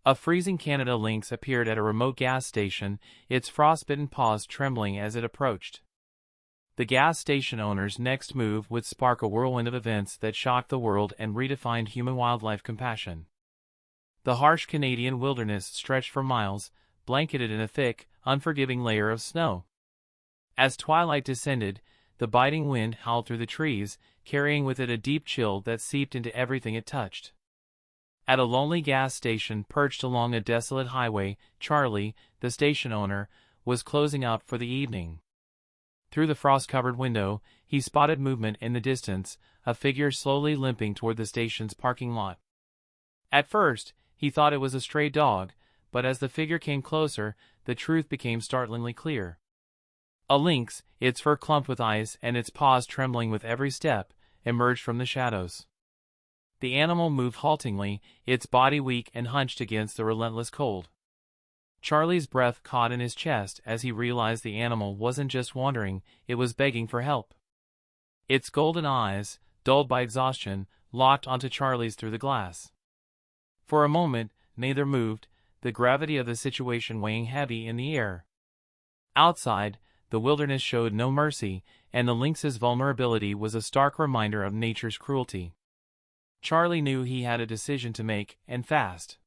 A freezing Canada lynx appeared at a remote gas station, its frostbitten paws trembling as it approached. The gas station owner's next move would spark a whirlwind of events that shocked the world and redefined human-wildlife compassion. The harsh Canadian wilderness stretched for miles, blanketed in a thick, unforgiving layer of snow. As twilight descended, the biting wind howled through the trees, carrying with it a deep chill that seeped into everything it touched. At a lonely gas station perched along a desolate highway, Charlie, the station owner, was closing up for the evening. Through the frost-covered window, he spotted movement in the distance, a figure slowly limping toward the station's parking lot. At first, he thought it was a stray dog, but as the figure came closer, the truth became startlingly clear. A lynx, its fur clumped with ice and its paws trembling with every step, emerged from the shadows. The animal moved haltingly, its body weak and hunched against the relentless cold. Charlie's breath caught in his chest as he realized the animal wasn't just wandering, it was begging for help. Its golden eyes, dulled by exhaustion, locked onto Charlie's through the glass. For a moment, neither moved, the gravity of the situation weighing heavy in the air. Outside, the wilderness showed no mercy, and the lynx's vulnerability was a stark reminder of nature's cruelty. Charlie knew he had a decision to make, and fast.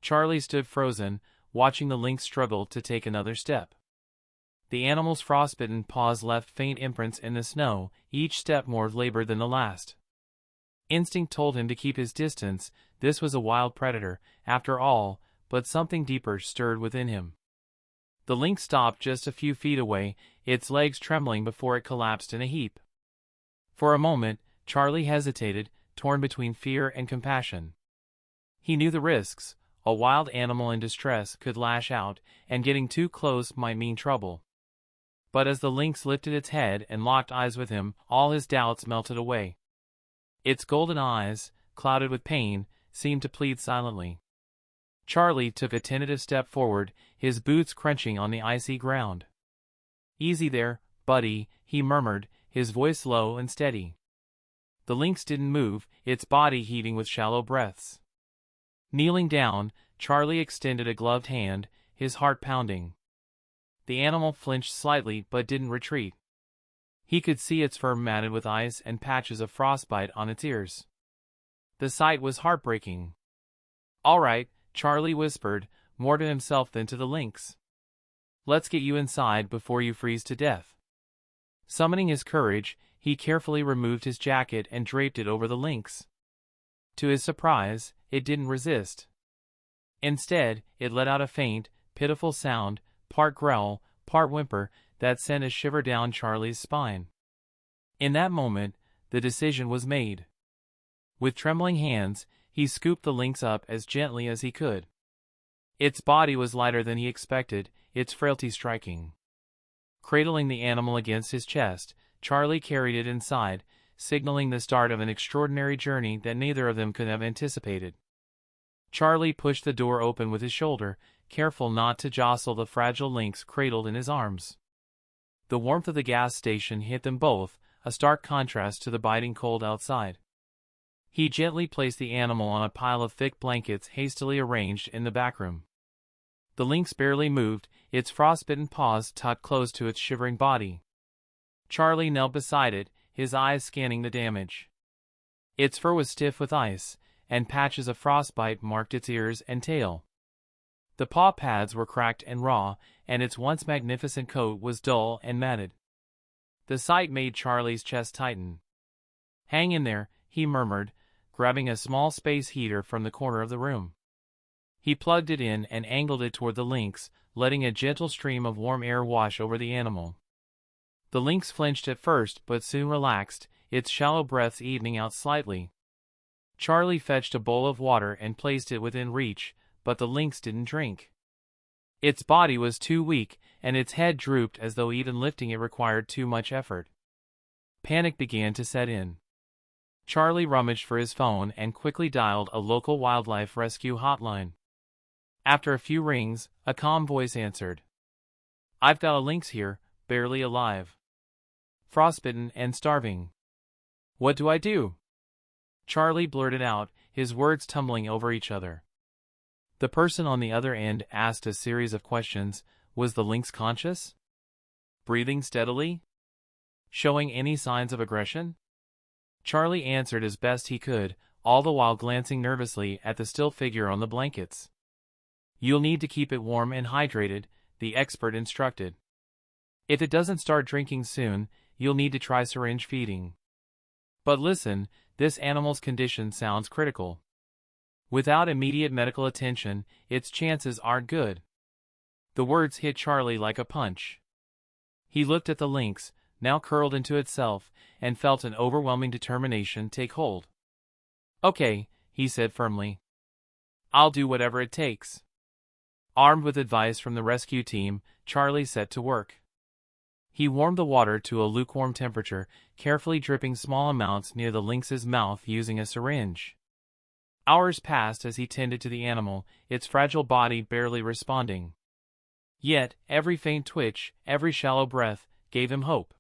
Charlie stood frozen, watching the lynx struggle to take another step. The animal's frostbitten paws left faint imprints in the snow, each step more labored than the last. Instinct told him to keep his distance, this was a wild predator, after all, but something deeper stirred within him. The lynx stopped just a few feet away, its legs trembling before it collapsed in a heap. For a moment, Charlie hesitated, torn between fear and compassion. He knew the risks. A wild animal in distress could lash out, and getting too close might mean trouble. But as the lynx lifted its head and locked eyes with him, all his doubts melted away. Its golden eyes, clouded with pain, seemed to plead silently. Charlie took a tentative step forward, his boots crunching on the icy ground. "Easy there, buddy," he murmured, his voice low and steady. The lynx didn't move, its body heaving with shallow breaths. Kneeling down, Charlie extended a gloved hand, his heart pounding. The animal flinched slightly but didn't retreat. He could see its fur matted with ice and patches of frostbite on its ears. The sight was heartbreaking. "All right," Charlie whispered, more to himself than to the lynx. "Let's get you inside before you freeze to death." Summoning his courage, he carefully removed his jacket and draped it over the lynx. To his surprise, it didn't resist. Instead, it let out a faint, pitiful sound, part growl, part whimper, that sent a shiver down Charlie's spine. In that moment, the decision was made. With trembling hands, he scooped the lynx up as gently as he could. Its body was lighter than he expected, its frailty striking. Cradling the animal against his chest, Charlie carried it inside, signaling the start of an extraordinary journey that neither of them could have anticipated. Charlie pushed the door open with his shoulder, careful not to jostle the fragile lynx cradled in his arms. The warmth of the gas station hit them both, a stark contrast to the biting cold outside. He gently placed the animal on a pile of thick blankets hastily arranged in the back room. The lynx barely moved, its frostbitten paws tucked close to its shivering body. Charlie knelt beside it, his eyes scanning the damage. Its fur was stiff with ice, and patches of frostbite marked its ears and tail. The paw pads were cracked and raw, and its once magnificent coat was dull and matted. The sight made Charlie's chest tighten. "Hang in there," he murmured, grabbing a small space heater from the corner of the room. He plugged it in and angled it toward the lynx, letting a gentle stream of warm air wash over the animal. The lynx flinched at first but soon relaxed, its shallow breaths evening out slightly. Charlie fetched a bowl of water and placed it within reach, but the lynx didn't drink. Its body was too weak, and its head drooped as though even lifting it required too much effort. Panic began to set in. Charlie rummaged for his phone and quickly dialed a local wildlife rescue hotline. After a few rings, a calm voice answered. "I've got a lynx here, barely alive. Frostbitten and starving. What do I do?" Charlie blurted out, his words tumbling over each other. The person on the other end asked a series of questions. Was the lynx conscious? Breathing steadily? Showing any signs of aggression? Charlie answered as best he could, all the while glancing nervously at the still figure on the blankets. You'll need to keep it warm and hydrated, the expert instructed. If it doesn't start drinking soon, you'll need to try syringe feeding. But listen, this animal's condition sounds critical. Without immediate medical attention, its chances aren't good. The words hit Charlie like a punch. He looked at the lynx, now curled into itself, and felt an overwhelming determination take hold. Okay, he said firmly. I'll do whatever it takes. Armed with advice from the rescue team, Charlie set to work. He warmed the water to a lukewarm temperature, carefully dripping small amounts near the lynx's mouth using a syringe. Hours passed as he tended to the animal, its fragile body barely responding. Yet, every faint twitch, every shallow breath, gave him hope.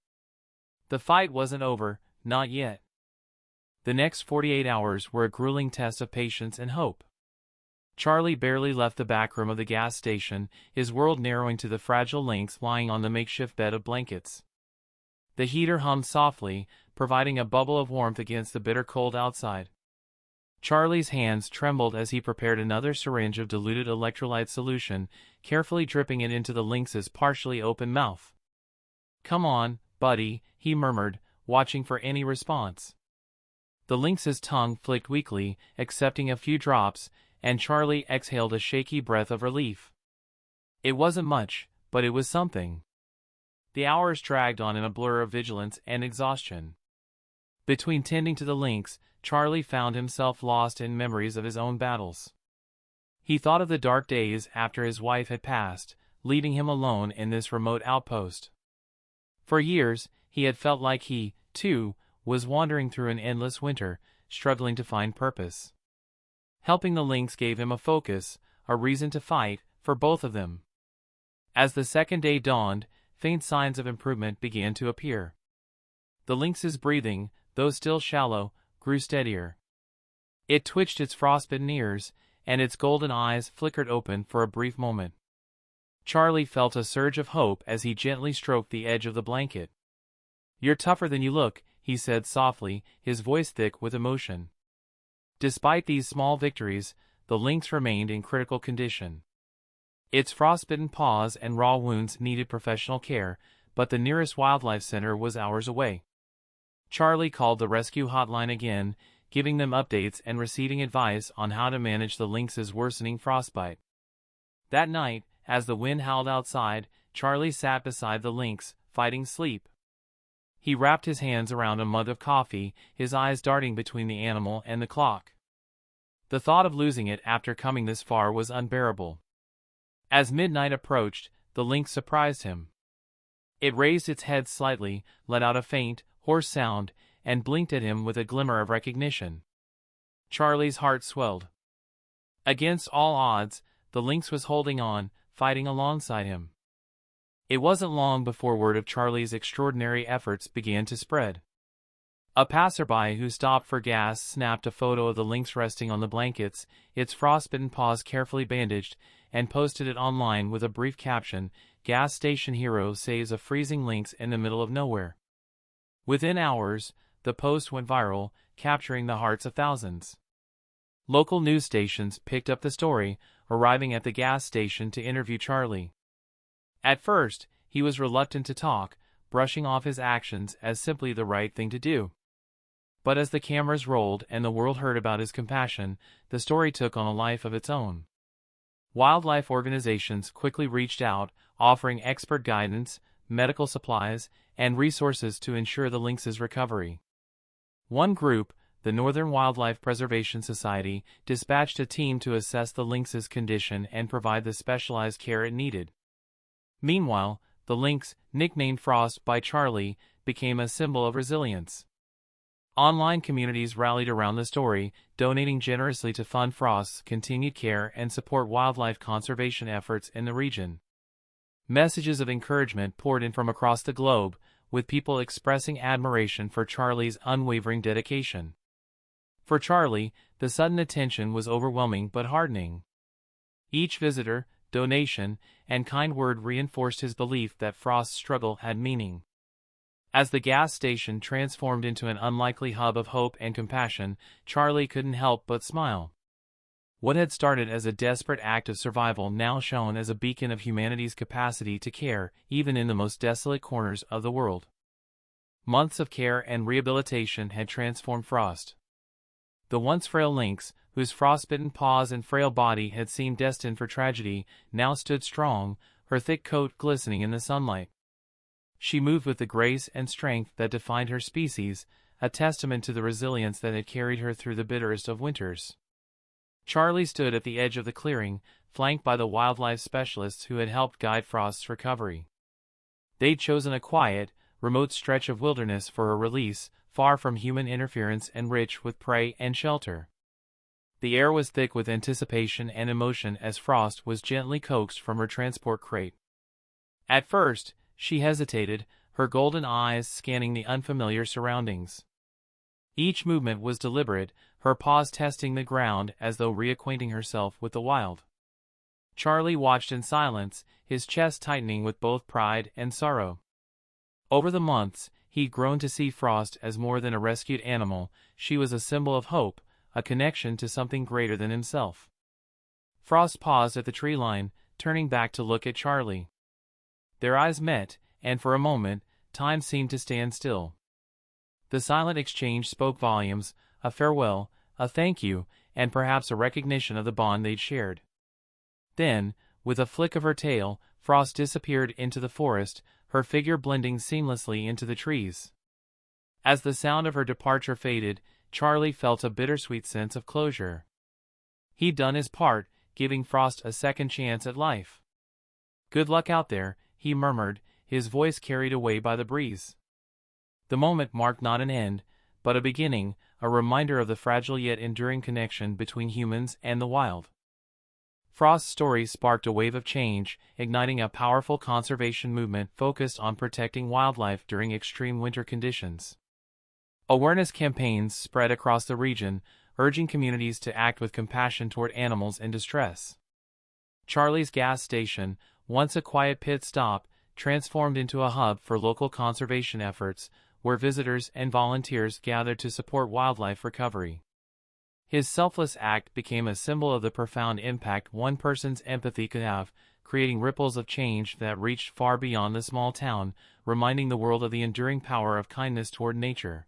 The fight wasn't over, not yet. The next 48 hours were a grueling test of patience and hope. Charlie barely left the back room of the gas station, his world narrowing to the fragile lynx lying on the makeshift bed of blankets. The heater hummed softly, providing a bubble of warmth against the bitter cold outside. Charlie's hands trembled as he prepared another syringe of diluted electrolyte solution, carefully dripping it into the lynx's partially open mouth. Come on, buddy, he murmured, watching for any response. The lynx's tongue flicked weakly, accepting a few drops, and Charlie exhaled a shaky breath of relief. It wasn't much, but it was something. The hours dragged on in a blur of vigilance and exhaustion. Between tending to the lynx, Charlie found himself lost in memories of his own battles. He thought of the dark days after his wife had passed, leaving him alone in this remote outpost. For years, he had felt like he, too, was wandering through an endless winter, struggling to find purpose. Helping the lynx gave him a focus, a reason to fight, for both of them. As the second day dawned, faint signs of improvement began to appear. The lynx's breathing, though still shallow, grew steadier. It twitched its frostbitten ears, and its golden eyes flickered open for a brief moment. Charlie felt a surge of hope as he gently stroked the edge of the blanket. "You're tougher than you look," he said softly, his voice thick with emotion. Despite these small victories, the lynx remained in critical condition. Its frostbitten paws and raw wounds needed professional care, but the nearest wildlife center was hours away. Charlie called the rescue hotline again, giving them updates and receiving advice on how to manage the lynx's worsening frostbite. That night, as the wind howled outside, Charlie sat beside the lynx, fighting sleep. He wrapped his hands around a mug of coffee, his eyes darting between the animal and the clock. The thought of losing it after coming this far was unbearable. As midnight approached, the lynx surprised him. It raised its head slightly, let out a faint, hoarse sound, and blinked at him with a glimmer of recognition. Charlie's heart swelled. Against all odds, the lynx was holding on, fighting alongside him. It wasn't long before word of Charlie's extraordinary efforts began to spread. A passerby who stopped for gas snapped a photo of the lynx resting on the blankets, its frostbitten paws carefully bandaged, and posted it online with a brief caption, "Gas station hero saves a freezing lynx in the middle of nowhere." Within hours, the post went viral, capturing the hearts of thousands. Local news stations picked up the story, arriving at the gas station to interview Charlie. At first, he was reluctant to talk, brushing off his actions as simply the right thing to do. But as the cameras rolled and the world heard about his compassion, the story took on a life of its own. Wildlife organizations quickly reached out, offering expert guidance, medical supplies, and resources to ensure the lynx's recovery. One group, the Northern Wildlife Preservation Society, dispatched a team to assess the lynx's condition and provide the specialized care it needed. Meanwhile, the lynx, nicknamed Frost by Charlie, became a symbol of resilience. Online communities rallied around the story, donating generously to fund Frost's continued care and support wildlife conservation efforts in the region. Messages of encouragement poured in from across the globe, with people expressing admiration for Charlie's unwavering dedication. For Charlie, the sudden attention was overwhelming but heartening. Each visitor, donation, and kind word reinforced his belief that Frost's struggle had meaning. As the gas station transformed into an unlikely hub of hope and compassion, Charlie couldn't help but smile. What had started as a desperate act of survival now shone as a beacon of humanity's capacity to care, even in the most desolate corners of the world. Months of care and rehabilitation had transformed Frost. The once frail Lynx, whose frostbitten paws and frail body had seemed destined for tragedy, now stood strong, her thick coat glistening in the sunlight. She moved with the grace and strength that defined her species, a testament to the resilience that had carried her through the bitterest of winters. Charlie stood at the edge of the clearing, flanked by the wildlife specialists who had helped guide Frost's recovery. They'd chosen a quiet, remote stretch of wilderness for her release, far from human interference and rich with prey and shelter. The air was thick with anticipation and emotion as Frost was gently coaxed from her transport crate. At first, she hesitated, her golden eyes scanning the unfamiliar surroundings. Each movement was deliberate, her paws testing the ground as though reacquainting herself with the wild. Charlie watched in silence, his chest tightening with both pride and sorrow. Over the months, he'd grown to see Frost as more than a rescued animal. She was a symbol of hope, a connection to something greater than himself. Frost paused at the tree line, turning back to look at Charlie. Their eyes met, and for a moment, time seemed to stand still. The silent exchange spoke volumes, a farewell, a thank you, and perhaps a recognition of the bond they'd shared. Then, with a flick of her tail, Frost disappeared into the forest, her figure blending seamlessly into the trees. As the sound of her departure faded, Charlie felt a bittersweet sense of closure. He'd done his part, giving Frost a second chance at life. "Good luck out there," he murmured, his voice carried away by the breeze. The moment marked not an end, but a beginning, a reminder of the fragile yet enduring connection between humans and the wild. Frost's story sparked a wave of change, igniting a powerful conservation movement focused on protecting wildlife during extreme winter conditions. Awareness campaigns spread across the region, urging communities to act with compassion toward animals in distress. Charlie's gas station, once a quiet pit stop, transformed into a hub for local conservation efforts, where visitors and volunteers gathered to support wildlife recovery. His selfless act became a symbol of the profound impact one person's empathy could have, creating ripples of change that reached far beyond the small town, reminding the world of the enduring power of kindness toward nature.